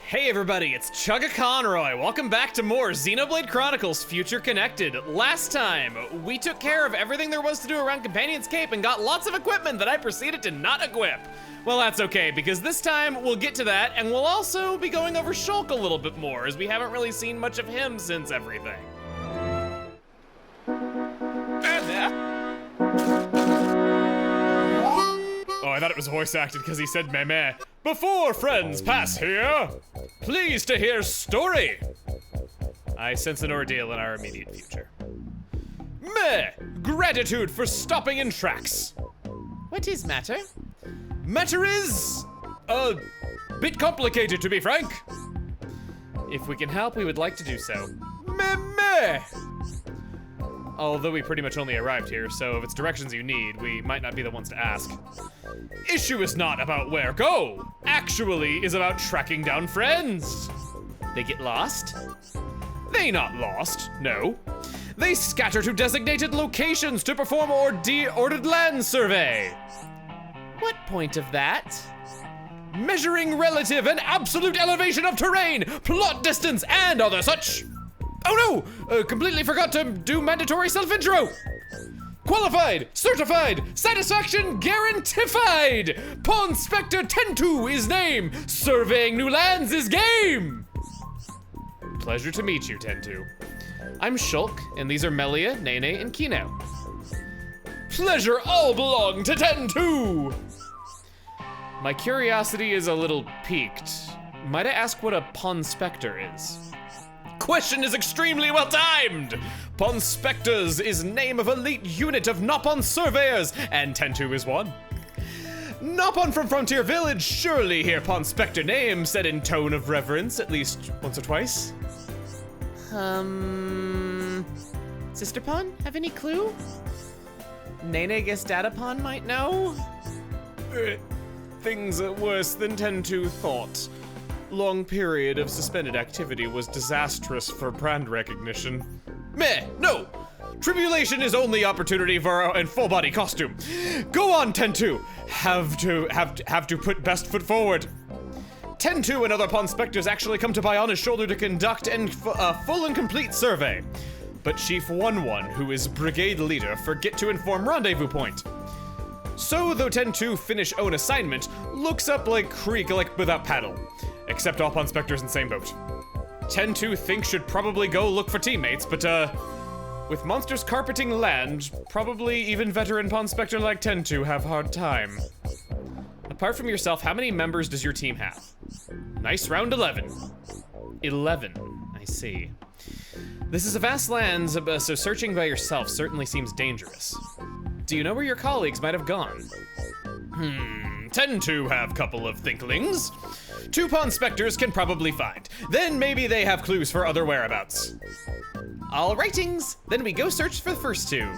Hey everybody, it's Chugga Conroy. Welcome back to more Xenoblade Chronicles Future Connected. Last time, we took care of everything there was to do around Companion's Cape and got lots of equipment that I proceeded to not equip. Well, that's okay, because this time we'll get to that, and we'll also be going over Shulk a little bit more, as we haven't really seen much of him since everything. Oh, I thought it was voice acted because he said meh. Before friends pass here, pleased to hear story. I sense an ordeal in our immediate future. Meh, gratitude for stopping in tracks. What is matter? Matter is a bit complicated, to be frank. If we can help, we would like to do so. Meh. Although we pretty much only arrived here, so if it's directions you need, we might not be the ones to ask. Issue is not about where go, actually is about tracking down friends. They get lost? They not lost, no. They scatter to designated locations to perform ordered land survey. What point of that? Measuring relative and absolute elevation of terrain, plot distance, and other such. Oh no! Completely forgot to do mandatory self-intro! Qualified, certified, satisfaction guarantified! Ponspector 10-2 is name, surveying new lands is game! Pleasure to meet you, 10-2. I'm Shulk, and these are Melia, Nene, and Kino. Pleasure all belong to 10-2! My curiosity is a little piqued. Might I ask what a Ponspector is? Question is extremely well timed! Ponspectors is name of elite unit of Nopon surveyors, and 10-2 is one. Nopon from Frontier Village surely hear Ponspector name said in tone of reverence at least once or twice. Sister Pon, have any clue? Nene guess Dada Pon might know? Things are worse than 10-2 thought. Long period of suspended activity was disastrous for brand recognition. Meh, no! Tribulation is only opportunity for in full body costume. Go on, 10-2. Have to put best foot forward. 10-2 and other Ponspectors actually come to Bionis Shoulder to conduct a full and complete survey. But Chief 1-1, who is brigade leader, forget to inform rendezvous point. So, though 10-2 finish own assignment, looks up like creek like without paddle. Except all Ponspectors in same boat. 10-2 think should probably go look for teammates, but with monsters carpeting land, probably even veteran Ponspector like 10-2 have hard time. Apart from yourself, how many members does your team have? Nice round 11. 11, I see. This is a vast land, so searching by yourself certainly seems dangerous. Do you know where your colleagues might have gone? 10-2 have couple of thinklings. 2 Ponspectors can probably find. Then maybe they have clues for other whereabouts. All rightings, then we go search for the first 2.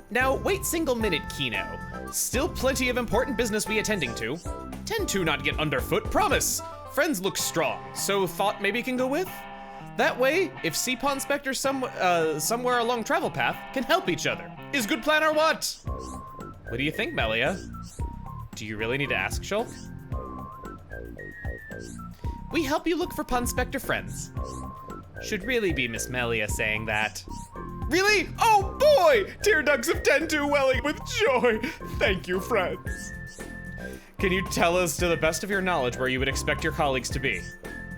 Now, wait single minute, Kino. Still plenty of important business we attending to. 10-2 not get underfoot, promise. Friends look strong, so thought maybe can go with? That way, if see Ponspector somewhere along travel path, can help each other. Is good plan or what? What do you think, Melia? Do you really need to ask, Shulk? We help you look for Ponspector friends. Should really be Miss Melia saying that. Really? Oh boy! Tear ducts of 10-2 welling with joy. Thank you, friends. Can you tell us to the best of your knowledge where you would expect your colleagues to be?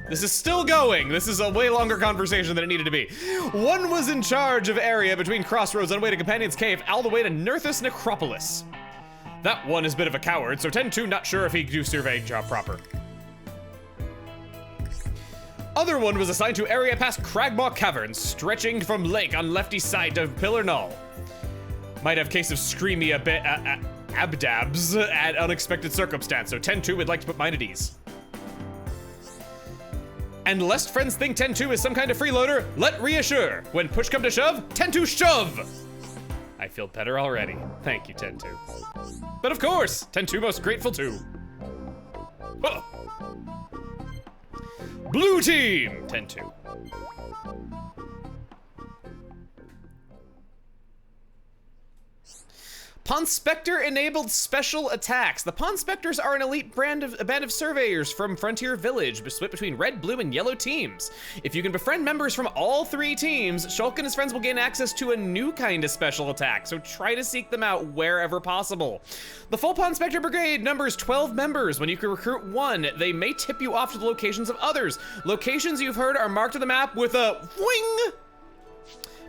This is still going. This is a way longer conversation than it needed to be. One was in charge of area between crossroads on the way to Companion's Cave all the way to Nerthus Necropolis. That one is a bit of a coward, so 10-2 not sure if he could do surveying job proper. Other one was assigned to area past Cragmaw Caverns, stretching from lake on lefty side of Pillar Null. Might have case of screamy abdabs at unexpected circumstance, so 10-2 would like to put mine at ease. And lest friends think 10-2 is some kind of freeloader, let reassure. When push come to shove, 10-2 shove! I feel better already. Thank you, 10-2. But of course, 10-2 most grateful too. Oh. Blue team, 10-2. Ponspector enabled special attacks. The Ponspectors are an elite band of surveyors from Frontier Village, split between red, blue, and yellow teams. If you can befriend members from all 3 teams, Shulk and his friends will gain access to a new kind of special attack, so try to seek them out wherever possible. The full Ponspector Brigade numbers 12 members. When you can recruit 1, they may tip you off to the locations of others. Locations you've heard are marked on the map with a wing.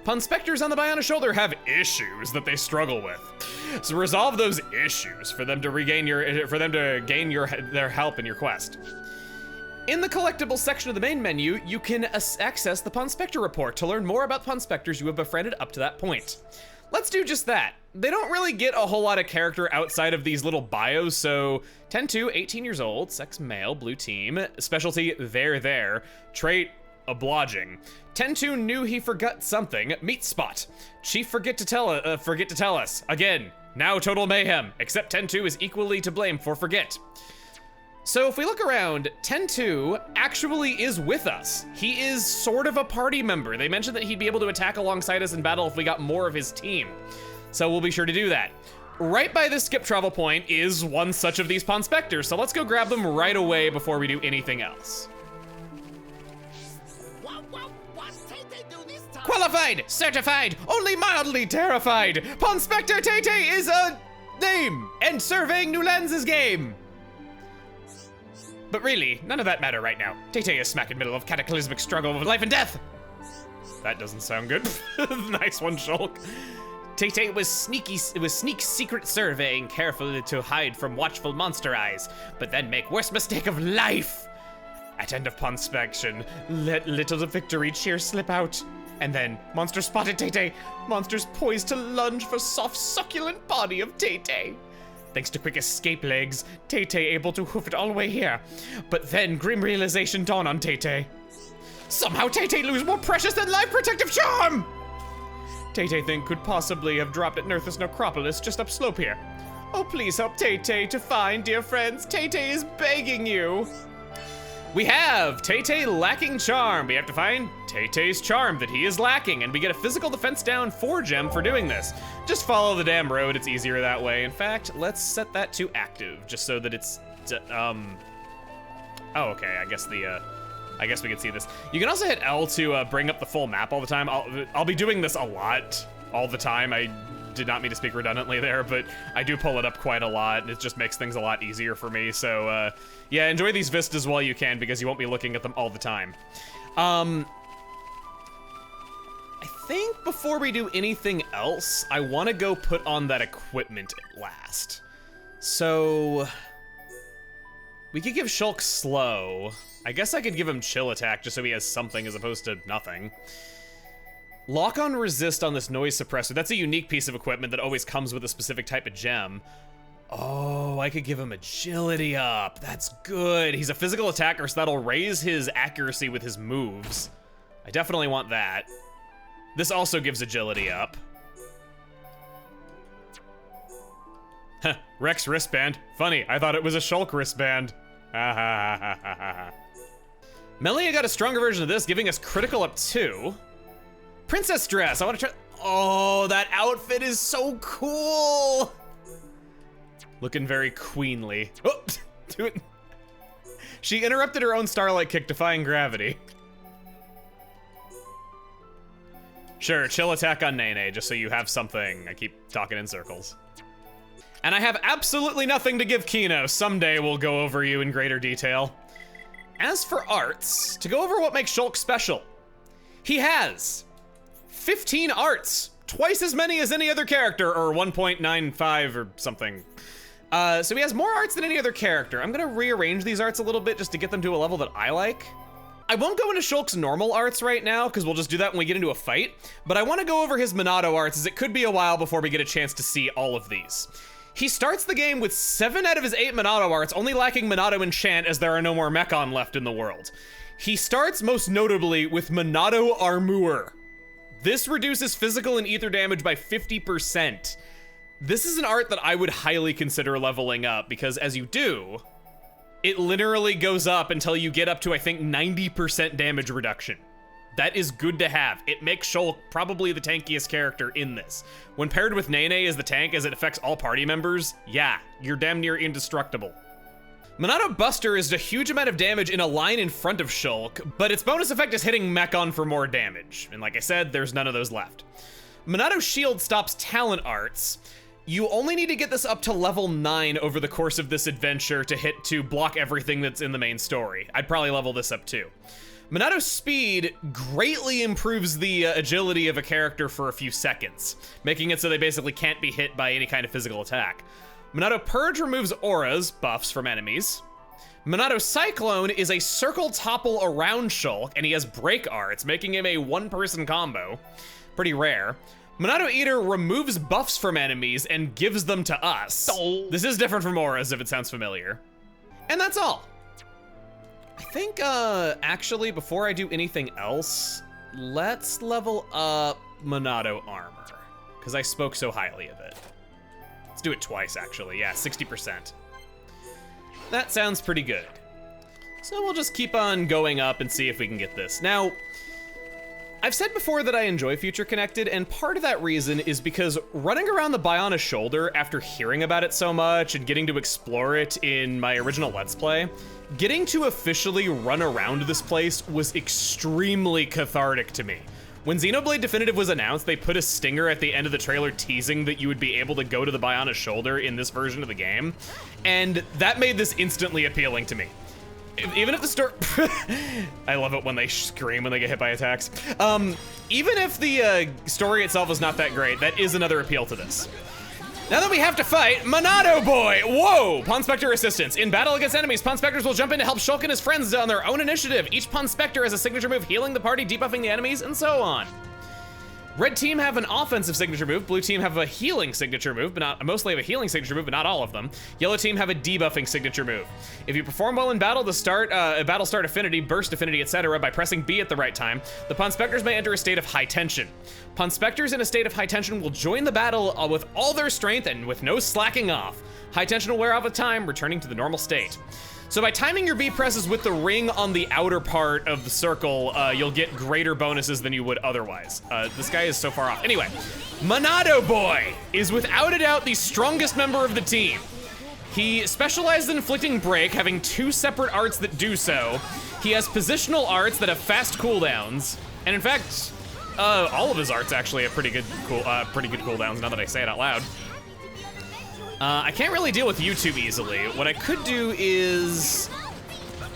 Ponspectors on the Bionis Shoulder have issues that they struggle with. So resolve those issues for them to gain their help in your quest. In the collectibles section of the main menu, you can access the Ponspector report to learn more about Ponspectors you have befriended up to that point. Let's do just that. They don't really get a whole lot of character outside of these little bios, so 10-2, 18 years old, sex male, blue team, specialty there, trait obliging. 10-2 knew he forgot something, meat spot. Chief forget to tell us. Again, now total mayhem, except 10-2 is equally to blame for forget. So if we look around, 10-2 actually is with us. He is sort of a party member. They mentioned that he'd be able to attack alongside us in battle if we got more of his team. So we'll be sure to do that. Right by this skip travel point is one such of these Ponspectors, so let's go grab them right away before we do anything else. Qualified, certified, only mildly terrified. Ponspector Tei-Tei is a name, and surveying new lenses game. But really, none of that matter right now. Tei-Tei is smack in the middle of cataclysmic struggle with life and death. That doesn't sound good. Nice one, Shulk. Tei-Tei was sneak secret surveying carefully to hide from watchful monster eyes, but then make worst mistake of life. At end of Ponspection, let little victory cheer slip out. And then, monster spotted Tei-Tei. Monsters poised to lunge for soft, succulent body of Tei-Tei. Thanks to quick escape legs, Tei-Tei able to hoof it all the way here. But then, grim realization dawned on Tei-Tei. Somehow Tei-Tei lose more precious than life protective charm! Tei-Tei think could possibly have dropped at Nerthus Necropolis just upslope here. Oh, please help Tei-Tei to find, dear friends. Tei-Tei is begging you. We have Tei-Tei lacking charm. We have to find Tei-Tei's charm that he is lacking, and we get a physical defense down 4 gem for doing this. Just follow the damn road, it's easier that way. In fact, let's set that to active, just so that it's, oh, okay, I guess we can see this. You can also hit L to bring up the full map all the time. I'll be doing this a lot, all the time. I did not mean to speak redundantly there, but I do pull it up quite a lot, and it just makes things a lot easier for me. So, yeah, enjoy these vistas while you can, because you won't be looking at them all the time. I think before we do anything else, I want to go put on that equipment at last. So, we could give Shulk slow. I guess I could give him chill attack just so he has something as opposed to nothing. Lock on resist on this noise suppressor. That's a unique piece of equipment that always comes with a specific type of gem. Oh, I could give him agility up. That's good. He's a physical attacker, so that'll raise his accuracy with his moves. I definitely want that. This also gives agility up. Huh, Rex wristband. Funny, I thought it was a Shulk wristband. Ha ha ha ha ha ha. Melia got a stronger version of this, giving us critical up 2. Princess dress, I wanna try. Oh, that outfit is so cool. Looking very queenly. Oh, do it. She interrupted her own starlight kick, defying gravity. Sure, chill attack on Nene, just so you have something. I keep talking in circles. And I have absolutely nothing to give Kino. Someday we'll go over you in greater detail. As for arts, to go over what makes Shulk special, he has 15 arts, twice as many as any other character, or 1.95 or something. So he has more arts than any other character. I'm gonna rearrange these arts a little bit just to get them to a level that I like. I won't go into Shulk's normal arts right now, because we'll just do that when we get into a fight, but I want to go over his Monado arts, as it could be a while before we get a chance to see all of these. He starts the game with 7 out of his 8 Monado arts, only lacking Monado Enchant as there are no more Mechon left in the world. He starts most notably with Monado Armor. This reduces physical and ether damage by 50%. This is an art that I would highly consider leveling up, because as you do, it literally goes up until you get up to, I think, 90% damage reduction. That is good to have. It makes Shulk probably the tankiest character in this. When paired with Nene as the tank, as it affects all party members, yeah, you're damn near indestructible. Monado Buster is a huge amount of damage in a line in front of Shulk, but its bonus effect is hitting Mechon for more damage. And like I said, there's none of those left. Monado Shield stops talent arts. You only need to get this up to level 9 over the course of this adventure to block everything that's in the main story. I'd probably level this up too. Monado Speed greatly improves the agility of a character for a few seconds, making it so they basically can't be hit by any kind of physical attack. Monado Purge removes auras, buffs from enemies. Monado Cyclone is a circle topple around Shulk, and he has break arts, making him a one-person combo. Pretty rare. Monado Eater removes buffs from enemies and gives them to us. Oh. This is different from auras, if it sounds familiar. And that's all. I think, actually, before I do anything else, let's level up Monado Armor, because I spoke so highly of it. Let's do it twice, actually. Yeah, 60%. That sounds pretty good. So we'll just keep on going up and see if we can get this. Now, I've said before that I enjoy Future Connected, and part of that reason is because running around the Bionis Shoulder after hearing about it so much and getting to explore it in my original Let's Play, getting to officially run around this place was extremely cathartic to me. When Xenoblade Definitive was announced, they put a stinger at the end of the trailer teasing that you would be able to go to the Bionis Shoulder in this version of the game, and that made this instantly appealing to me. Even if the story, I love it when they scream when they get hit by attacks. Even if the story itself is not that great, that is another appeal to this. Now that we have to fight Monado Boy, whoa! Ponspector assistance. In battle against enemies, Ponspectors will jump in to help Shulk and his friends on their own initiative. Each Ponspector has a signature move healing the party, debuffing the enemies, and so on. Red team have an offensive signature move. Blue team have a healing signature move, but mostly have a healing signature move, but not all of them. Yellow team have a debuffing signature move. If you perform well in battle, battle start affinity, burst affinity, etc. by pressing B at the right time, the Ponspectors may enter a state of high tension. Ponspectors in a state of high tension will join the battle with all their strength and with no slacking off. High tension will wear off with time, returning to the normal state. So by timing your B presses with the ring on the outer part of the circle, you'll get greater bonuses than you would otherwise. This guy is so far off. Anyway, Monado Boy is without a doubt the strongest member of the team. He specializes in inflicting break, having 2 separate arts that do so. He has positional arts that have fast cooldowns, and in fact, all of his arts actually have pretty good cooldowns now that I say it out loud. I can't really deal with you too easily. What I could do is,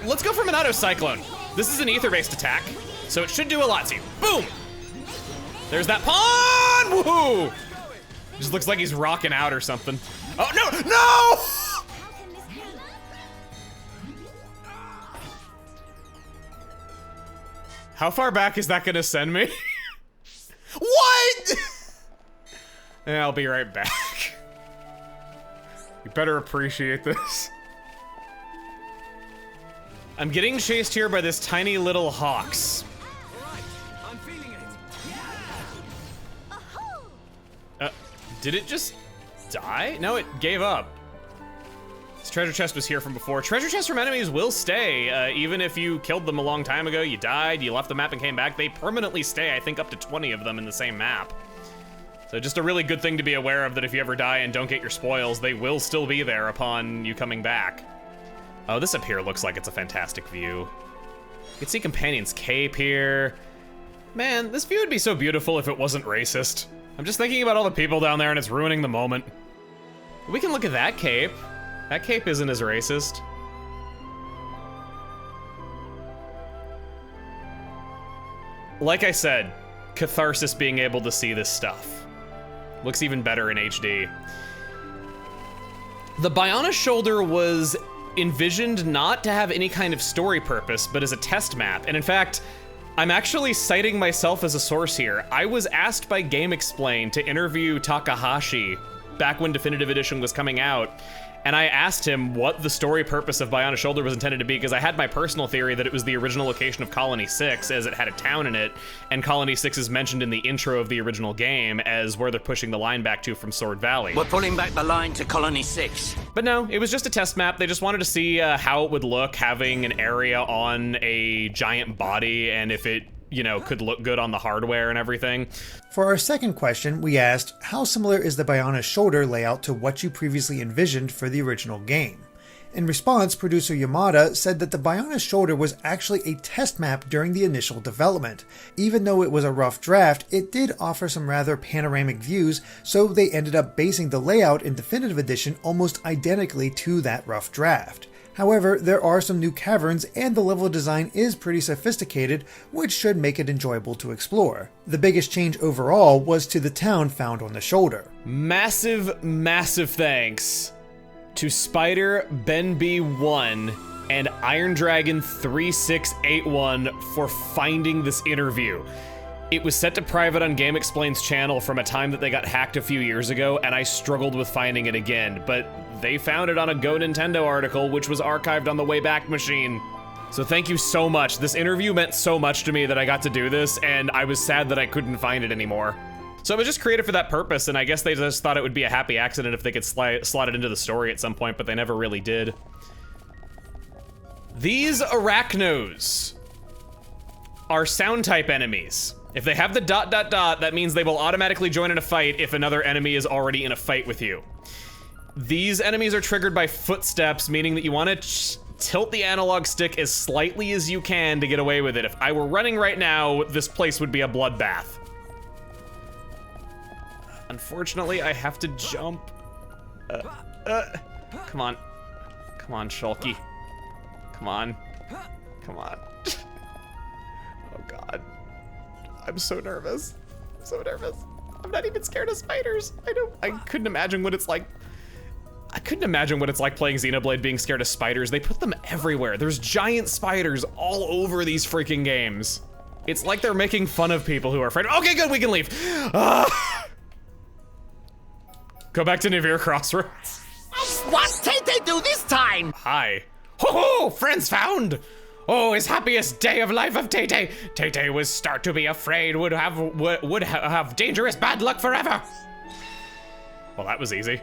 let's go for Monado Cyclone. This is an ether-based attack, so it should do a lot to you. Boom! There's that pawn! Woohoo! Just looks like he's rocking out or something. Oh, no, no! How far back is that gonna send me? What? Yeah, I'll be right back. You better appreciate this. I'm getting chased here by this tiny little Hawks. I'm feeling it. Did it just die? No, it gave up. This treasure chest was here from before. Treasure chests from enemies will stay, even if you killed them a long time ago, you died, you left the map and came back, they permanently stay, I think up to 20 of them in the same map. So just a really good thing to be aware of, that if you ever die and don't get your spoils, they will still be there upon you coming back. Oh, this up here looks like it's a fantastic view. You can see Companion's Cape here. Man, this view would be so beautiful if it wasn't racist. I'm just thinking about all the people down there and it's ruining the moment. We can look at that cape. That cape isn't as racist. Like I said, catharsis being able to see this stuff. Looks even better in HD. The Bionis Shoulder was envisioned not to have any kind of story purpose, but as a test map. And in fact, I'm actually citing myself as a source here. I was asked by GameXplain to interview Takahashi back when Definitive Edition was coming out, and I asked him what the story purpose of Bionis Shoulder was intended to be, because I had my personal theory that it was the original location of Colony 6, as it had a town in it, and Colony 6 is mentioned in the intro of the original game as where they're pushing the line back to from Sword Valley. We're pulling back the line to Colony 6. But no, it was just a test map. They just wanted to see how it would look having an area on a giant body, and if it you know, could look good on the hardware and everything. For our second question, we asked, how similar is the Bionis Shoulder layout to what you previously envisioned for the original game? In response, producer Yamada said that the Bionis Shoulder was actually a test map during the initial development. Even though it was a rough draft, it did offer some rather panoramic views, so they ended up basing the layout in Definitive Edition almost identically to that rough draft. However, there are some new caverns and the level design is pretty sophisticated, which should make it enjoyable to explore. The biggest change overall was to the town found on the shoulder. Massive, massive thanks to Spider Ben B1 and Iron Dragon 3681 for finding this interview. It was set to private on Game Explain's channel from a time that they got hacked a few years ago, and I struggled with finding it again, but they found it on a Go Nintendo article, which was archived on the Wayback Machine. So thank you so much. This interview meant so much to me that I got to do this, and I was sad that I couldn't find it anymore. So it was just created for that purpose, and I guess they just thought it would be a happy accident if they could slot it into the story at some point, but they never really did. These Arachnos are sound type enemies. If they have the ... that means they will automatically join in a fight if another enemy is already in a fight with you. These enemies are triggered by footsteps, meaning that you want to tilt the analog stick as slightly as you can to get away with it. If I were running right now, this place would be a bloodbath. Unfortunately, I have to jump. Come on. Come on, Shulky. Come on. Come on. Oh God. I'm so nervous. I'm so nervous. I'm not even scared of spiders. I couldn't imagine what it's like. I couldn't imagine what it's like playing Xenoblade being scared of spiders. They put them everywhere. There's giant spiders all over these freaking games. It's like they're making fun of people who are afraid. Okay, good, we can leave. Go back to Nivir Crossroads. What Tei-Tei do this time? Hi. Ho ho, friends found. Oh, his happiest day of life of Tei-Tei. Tei-Tei was start to be afraid would have dangerous bad luck forever. Well, that was easy.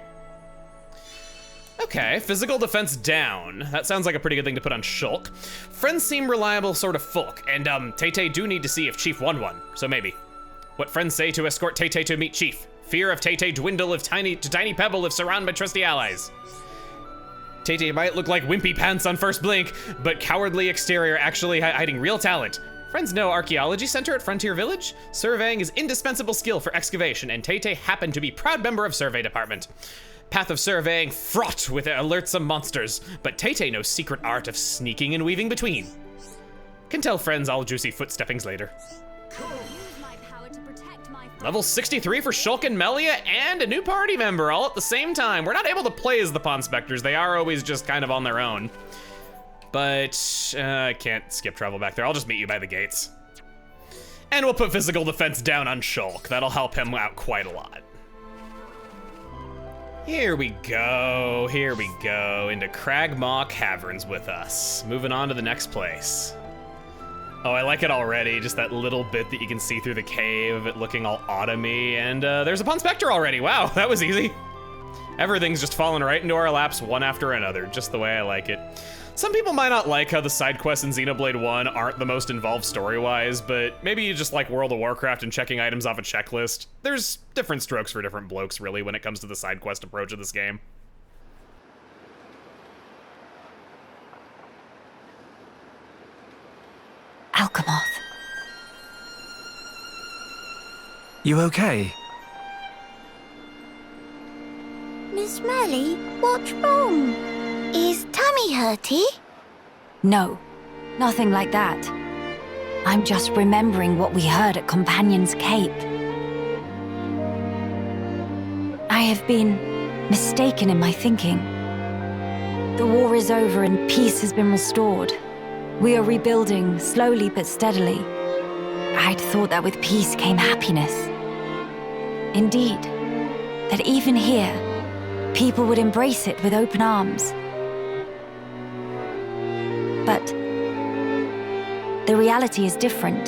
Okay, physical defense down. That sounds like a pretty good thing to put on Shulk. Friends seem reliable sort of folk, and Tei-Tei do need to see if Chief won one, so maybe. What friends say to escort Tei-Tei to meet Chief. Fear of Tei-Tei dwindle if tiny pebble if surrounded by trusty allies. Tei-Tei might look like wimpy pants on first blink, but cowardly exterior actually hiding real talent. Friends know archaeology center at Frontier Village? Surveying is indispensable skill for excavation, and Tei-Tei happened to be proud member of survey department. Path of surveying fraught with alertsome monsters, but Tei-Tei knows secret art of sneaking and weaving between. Can tell friends all juicy footsteppings later. Level 63 for Shulk and Melia, and a new party member all at the same time. We're not able to play as the Ponspectors. They are always just kind of on their own. But I can't skip travel back there. I'll just meet you by the gates. And we'll put physical defense down on Shulk. That'll help him out quite a lot. Here we go into Cragmaw Caverns with us. Moving on to the next place. Oh, I like it already, just that little bit that you can see through the cave, it looking all autumny, and there's a Ponspector already. Wow, that was easy. Everything's just falling right into our laps one after another, just the way I like it. Some people might not like how the side quests in Xenoblade 1 aren't the most involved story-wise, but maybe you just like World of Warcraft and checking items off a checklist. There's different strokes for different blokes, really, when it comes to the side quest approach of this game. Alchemoth. You okay? Miss Melly, what's wrong? Is tummy hurty? No, nothing like that. I'm just remembering what we heard at Companion's Cape. I have been mistaken in my thinking. The war is over and peace has been restored. We are rebuilding, slowly but steadily. I'd thought that with peace came happiness. Indeed, that even here, people would embrace it with open arms. But the reality is different.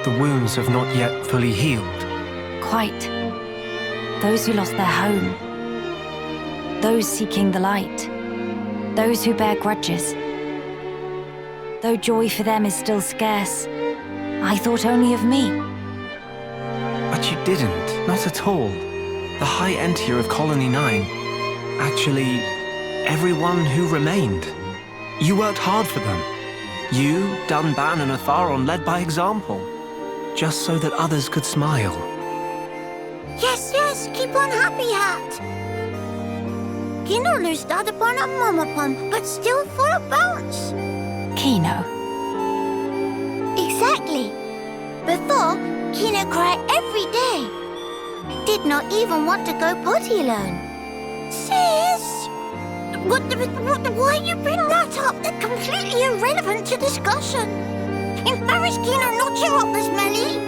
The wounds have not yet fully healed. Quite. Those who lost their home. Those seeking the light. Those who bear grudges. though joy for them is still scarce, I thought only of me. But you didn't, not at all. The High Entier of Colony 9. Actually, everyone who remained. You worked hard for them. You, Dunban, and Atharon led by example. Just so that others could smile. Yes, yes, keep on happy, Hat. Kino lustade på en Momopon, but still full of bounce. Kino. Exactly. Before, Kino cried every day. Did not even want to go potty alone. Sis! Why you bring that up? They're completely irrelevant to discussion. Embarrass Kino not cheer up, Miss Melia.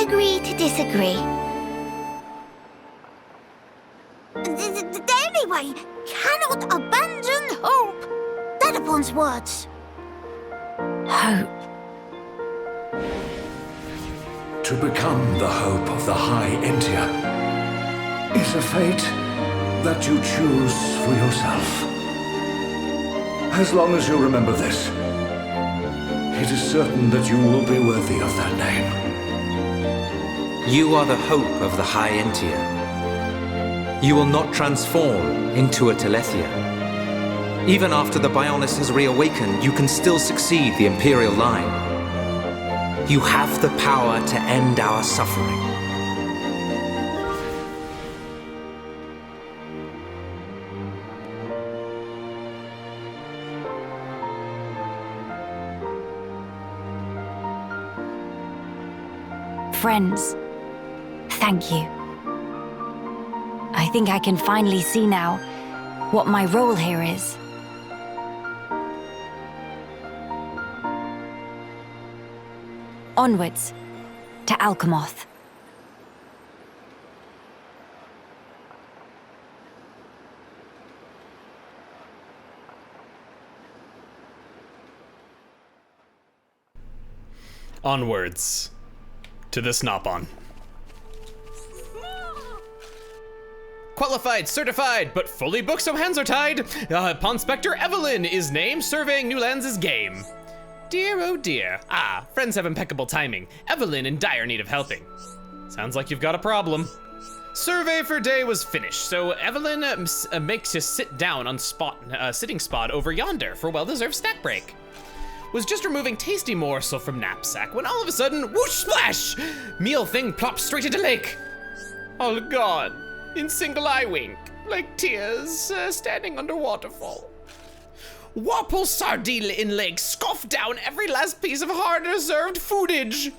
Agree to disagree. Anyway, cannot abandon hope. Dedapon's words. Hope. To become the hope of the High Entier is a fate that you choose for yourself. As long as you remember this, it is certain that you will be worthy of that name. You are the hope of the High Entier. You will not transform into a Telethia. Even after the Bionis has reawakened, you can still succeed the Imperial line. You have the power to end our suffering. Friends, thank you. I think I can finally see now what my role here is. Onwards to Alchemoth. Onwards to this Nopon. Qualified, certified, but fully booked so hands are tied. Ponspector Evelen is named, surveying new lands is game. Dear, oh dear. Ah, friends have impeccable timing. Evelen in dire need of helping. Sounds like you've got a problem. Survey for day was finished, so Evelen makes you sit down on sitting spot over yonder for well-deserved snack break. Was just removing tasty morsel from knapsack when all of a sudden, whoosh splash! Meal thing plops straight into lake. All gone. In single eye wink, like tears standing under waterfall. Warple sardine in lake, scoff down every last piece of hard-deserved foodage.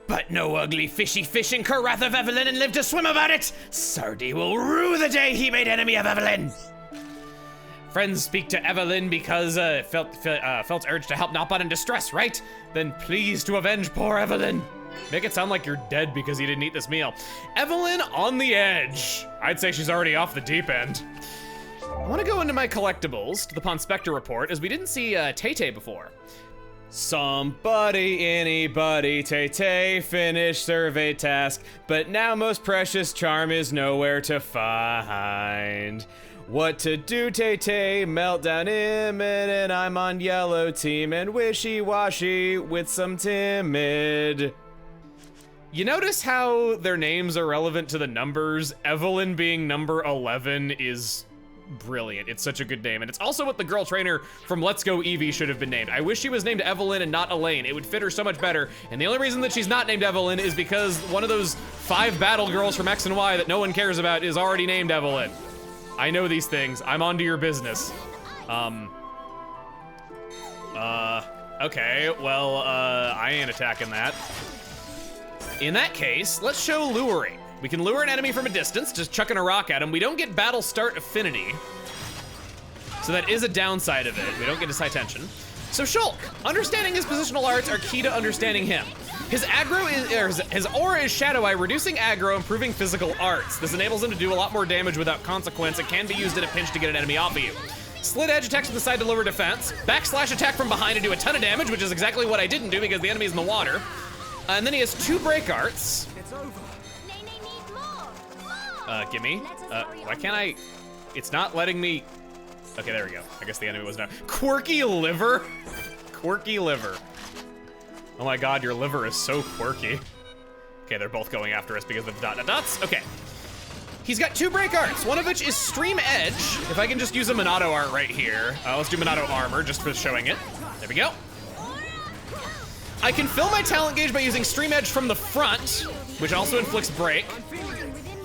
But no ugly fishy fish in Karath of Evelen and live to swim about it. Sardi will rue the day he made enemy of Evelen. Friends speak to Evelen because felt urged to help Nopon in distress, right? Then please to avenge poor Evelen. Make it sound like you're dead because you didn't eat this meal. Evelen on the edge. I'd say she's already off the deep end. I want to go into my collectibles to the Ponspector report, as we didn't see Tei-Tei before. Somebody, anybody, Tei-Tei, finish survey task, but now most precious charm is nowhere to find. What to do, Tei-Tei, meltdown imminent, I'm on yellow team and wishy-washy with some timid. You notice how their names are relevant to the numbers? Evelen being number 11 is brilliant. It's such a good name. And it's also what the girl trainer from Let's Go Eevee should have been named. I wish she was named Evelen and not Elaine. It would fit her so much better. And the only reason that she's not named Evelen is because one of those 5 battle girls from X and Y that no one cares about is already named Evelen. I know these things. I'm onto your business. Okay, well, I ain't attacking that. In that case, let's show luring. We can lure an enemy from a distance, just chucking a rock at him. We don't get battle start affinity. So that is a downside of it. We don't get his high tension. So Shulk, understanding his positional arts are key to understanding him. His aggro is, his aura is Shadow Eye, reducing aggro, improving physical arts. This enables him to do a lot more damage without consequence. It can be used in a pinch to get an enemy off of you. Slit Edge attacks from the side to lower defense. Backslash attack from behind to do a ton of damage, which is exactly what I didn't do because the enemy's in the water. And then he has 2 break arts. It's over. Gimme. Why can't I? It's not letting me. Okay, there we go. I guess the enemy was not. Quirky liver? quirky liver. Oh my god, your liver is so quirky. Okay, they're both going after us because of the dots. Okay. He's got 2 break arts, one of which is Stream Edge. If I can just use a Minato art right here. Let's do Minato Armor just for showing it. There we go. I can fill my talent gauge by using Stream Edge from the front, which also inflicts break.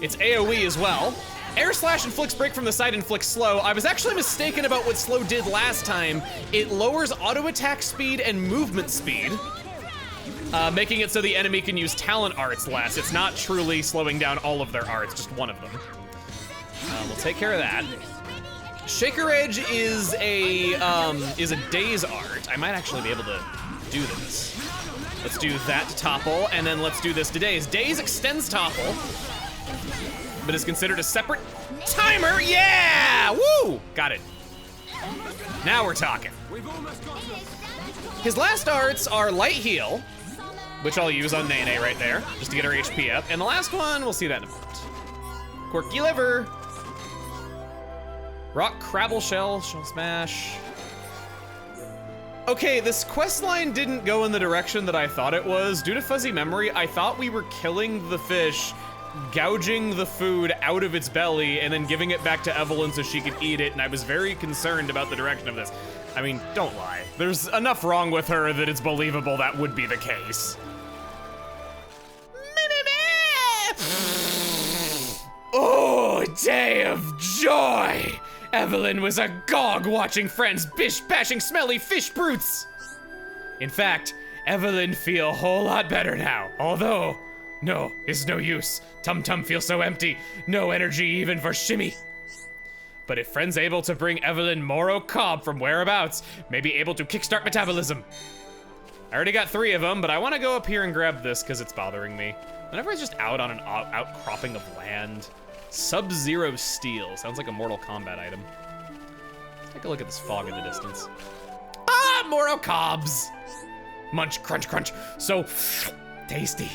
It's AoE as well. Air Slash inflicts break from the side, inflicts slow. I was actually mistaken about what slow did last time. It lowers auto attack speed and movement speed, making it so the enemy can use talent arts less. It's not truly slowing down all of their arts, just one of them. We'll take care of that. Shaker Edge is a Daze art. I might actually be able to do this. Let's do that to topple, and then let's do this to Daze. Daze extends topple, but is considered a separate timer. Yeah! Woo! Got it. Now we're talking. His last arts are Light Heal, which I'll use on Nene right there, just to get her HP up. And the last one, we'll see that in a moment. Quirky Liver. Rock Crabble Shell Smash. Okay, this quest line didn't go in the direction that I thought it was. Due to fuzzy memory, I thought we were killing the fish, gouging the food out of its belly, and then giving it back to Evelen so she could eat it, and I was very concerned about the direction of this. I mean, don't lie. There's enough wrong with her that it's believable that would be the case. Oh, day of joy! Evelen was agog watching friends bish-bashing smelly fish brutes! In fact, Evelen feel a whole lot better now, although, no, it's no use. Tum Tum feels so empty, no energy even for shimmy. But if friends able to bring Evelen Moro Cobb from whereabouts, may be able to kickstart metabolism. I already got 3 of them, but I want to go up here and grab this because it's bothering me. Whenever it's just out on an outcropping of land. Sub-Zero Steel. Sounds like a Mortal Kombat item. Let's take a look at this fog in the distance. Ah, Moro Cobbs! Munch, crunch, crunch. So tasty.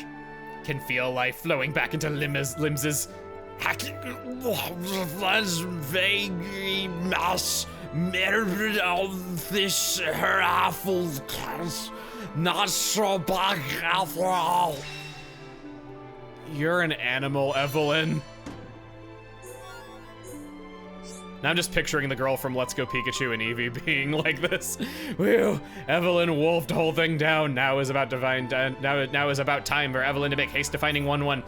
Can feel life flowing back into limbs. Vaguely mass fish her awful not so bad after all. You're an animal, Evelen. Now I'm just picturing the girl from Let's Go Pikachu and Eevee being like this. Whew, Evelen wolfed the whole thing down. Now is about time for Evelen to make haste to finding 1-1.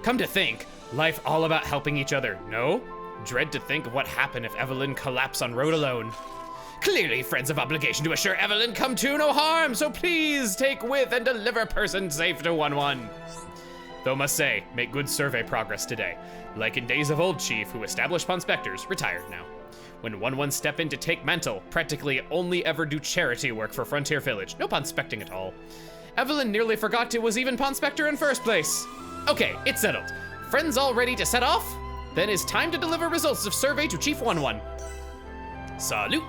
Come to think, life all about helping each other, no? Dread to think of what happened if Evelen collapsed on road alone. Clearly, friends have obligation to assure Evelen come to no harm, so please take with and deliver person safe to 1-1. Though must say, make good survey progress today. Like in days of old Chief, who established Ponspectors, retired now. When 1-1 step in to take mantle, practically only ever do charity work for Frontier Village. No Ponspecting at all. Evelen nearly forgot it was even Ponspector in first place. Okay, it's settled. Friends all ready to set off? Then it's time to deliver results of survey to Chief 1-1. Salute!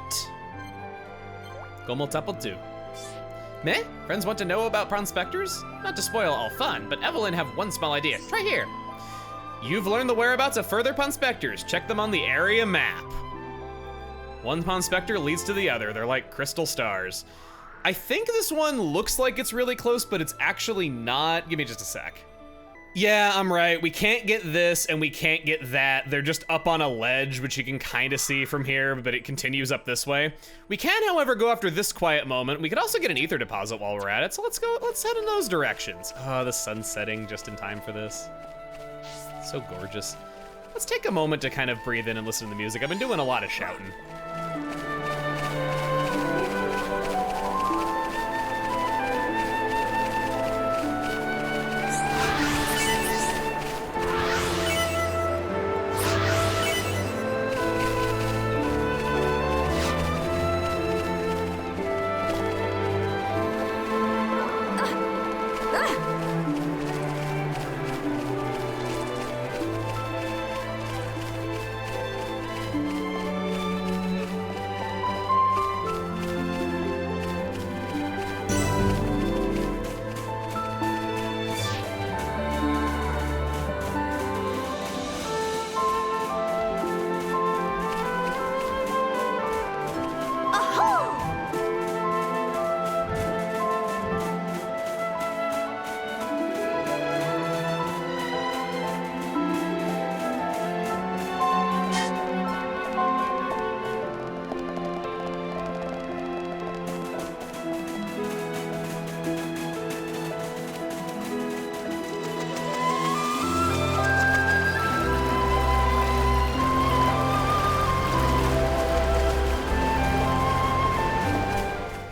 Como Tapple 2. Meh? Friends want to know about Ponspectors? Not to spoil all fun, but Evelen have one small idea. Try here. You've learned the whereabouts of further Ponspectors. Check them on the area map. One Ponspector leads to the other. They're like crystal stars. I think this one looks like it's really close, but it's actually not. Give me just a sec. Yeah, I'm right. We can't get this and we can't get that. They're just up on a ledge, which you can kind of see from here, but it continues up this way. We can, however, go after this quiet moment. We could also get an ether deposit while we're at it, so let's head in those directions. Oh, the sun's setting just in time for this. So gorgeous. Let's take a moment to kind of breathe in and listen to the music. I've been doing a lot of shouting.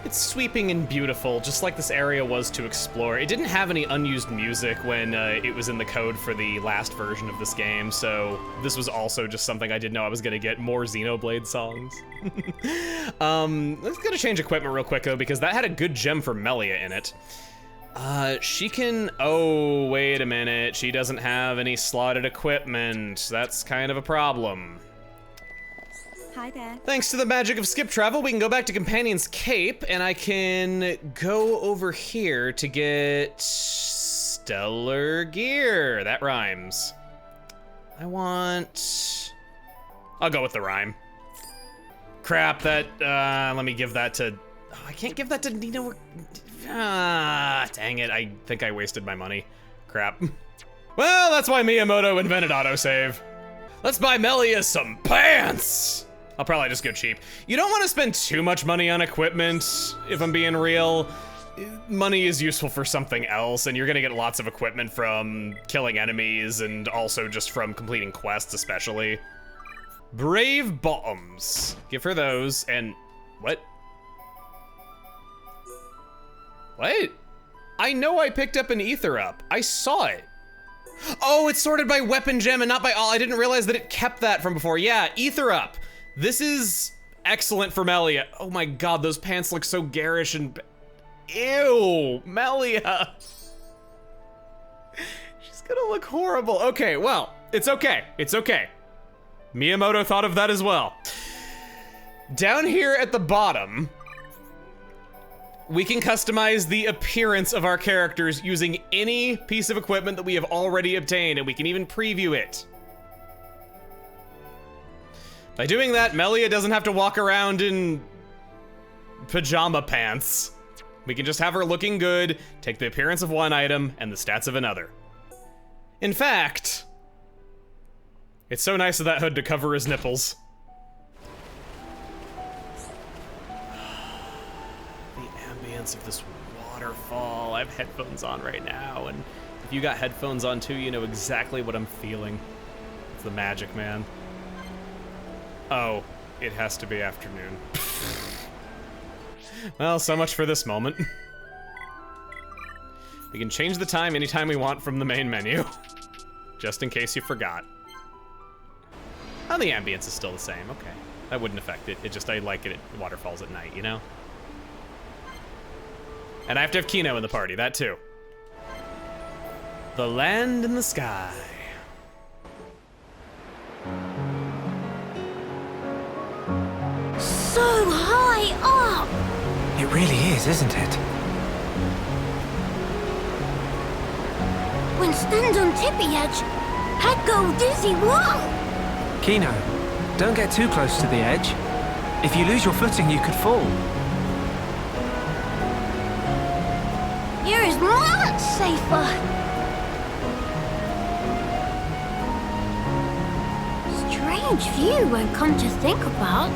It's sweeping and beautiful, just like this area was to explore. It didn't have any unused music when it was in the code for the last version of this game, so this was also just something I didn't know I was gonna get, more Xenoblade songs. Let's go to change equipment real quick though, because that had a good gem for Melia in it. She can, oh, wait a minute. She doesn't have any slotted equipment. That's kind of a problem. Hi there. Thanks to the magic of skip travel, we can go back to Companion's Cape, and I can go over here to get stellar gear. That rhymes. I'll go with the rhyme. Crap, that, let me give that to, oh, I can't give that to Nino. Dang it, I think I wasted my money. Crap. Well, that's why Miyamoto invented autosave. Let's buy Melia some pants! I'll probably just go cheap. You don't want to spend too much money on equipment, if I'm being real. Money is useful for something else, and you're gonna get lots of equipment from killing enemies and also just from completing quests especially. Brave Bottoms. Give her those, and what? What? I know I picked up an ether up. I saw it. Oh, it's sorted by weapon gem and not by all. I didn't realize that it kept that from before. Yeah, ether up. This is excellent for Melia. Oh my god, those pants look so garish and... Ew, Melia. She's gonna look horrible. Okay, well, it's okay. It's okay. Miyamoto thought of that as well. Down here at the bottom, we can customize the appearance of our characters using any piece of equipment that we have already obtained, and we can even preview it. By doing that, Melia doesn't have to walk around in pajama pants. We can just have her looking good, take the appearance of one item and the stats of another. In fact, it's so nice of that hood to cover his nipples. Of this waterfall. I have headphones on right now, and if you got headphones on too, you know exactly what I'm feeling. It's the magic, man. Oh, it has to be afternoon. Well, so much for this moment. We can change the time anytime we want from the main menu, just in case you forgot. Oh, the ambience is still the same. Okay, that wouldn't affect it. It just, I like it at waterfalls at night, you know? And I have to have Kino in the party, that too. The land in the sky. So high up! It really is, isn't it? When stand on tippy edge, I'd go dizzy, whoa! Kino, don't get too close to the edge. If you lose your footing, you could fall. Here is much safer. Strange view when come to think about.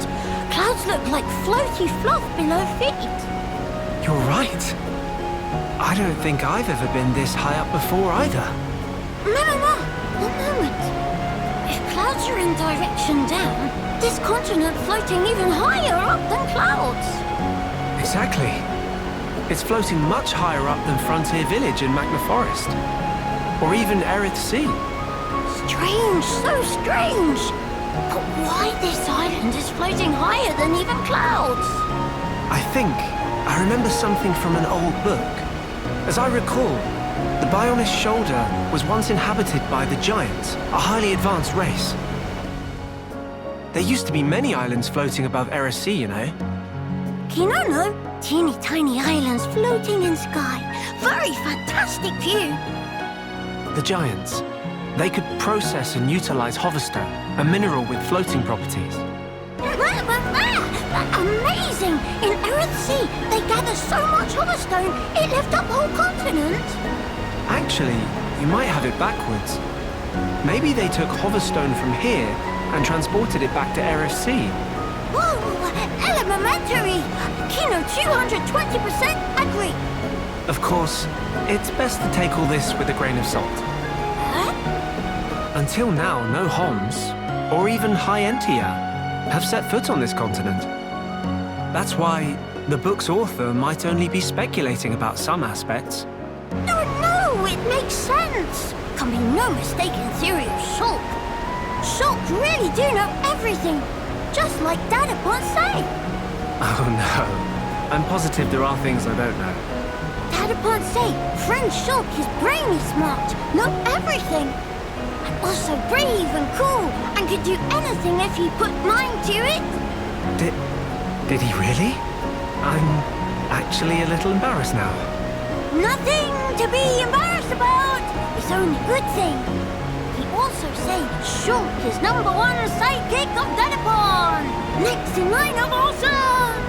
Clouds look like floaty fluff below feet. You're right. I don't think I've ever been this high up before either. No. One moment. If clouds are in direction down, this continent floating even higher up than clouds. Exactly. It's floating much higher up than Frontier Village in Magna Forest. Or even Erith Sea. Strange, so strange. But why this island is floating higher than even clouds? I remember something from an old book. As I recall, the Bionis Shoulder was once inhabited by the Giants, a highly advanced race. There used to be many islands floating above Erith Sea, you know. Kino, no. Teeny tiny islands floating in sky. Very fantastic view. The Giants. They could process and utilize hoverstone, a mineral with floating properties. Amazing! In Erith Sea, they gather so much hoverstone, it left up whole continent. Actually, you might have it backwards. Maybe they took hoverstone from here and transported it back to Erith Sea. Whoa! Elementary! Kino 220% agree. Of course, it's best to take all this with a grain of salt. Huh? Until now, no Homs, or even High Entia, have set foot on this continent. That's why The book's author might only be speculating about some aspects. No, it makes sense. Can be no mistaken theory of Shulk. Shulk really do know everything, just like Dada Ponspector. Oh no, I'm positive there are things I don't know. Dada Ponspector, friend Shulk is brainy smart, know everything. And also brave and cool, and could do anything if he put mind to it. Did he really? I'm actually a little embarrassed now. Nothing to be embarrassed about. It's only a good thing. He also say Shulk is #1 sidekick of Dadapon. Next in line of awesome.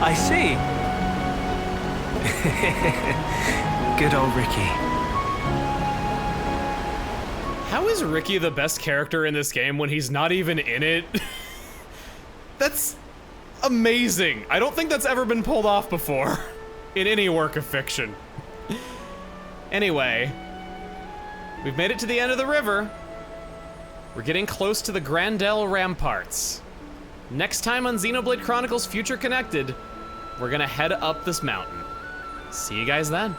I see. Good old Ricky. How is Ricky the best character in this game when he's not even in it? That's amazing. I don't think that's ever been pulled off before in any work of fiction. Anyway, we've made it to the end of the river. We're getting close to the Grandel Ramparts. Next time on Xenoblade Chronicles Future Connected, we're gonna head up this mountain. See you guys then.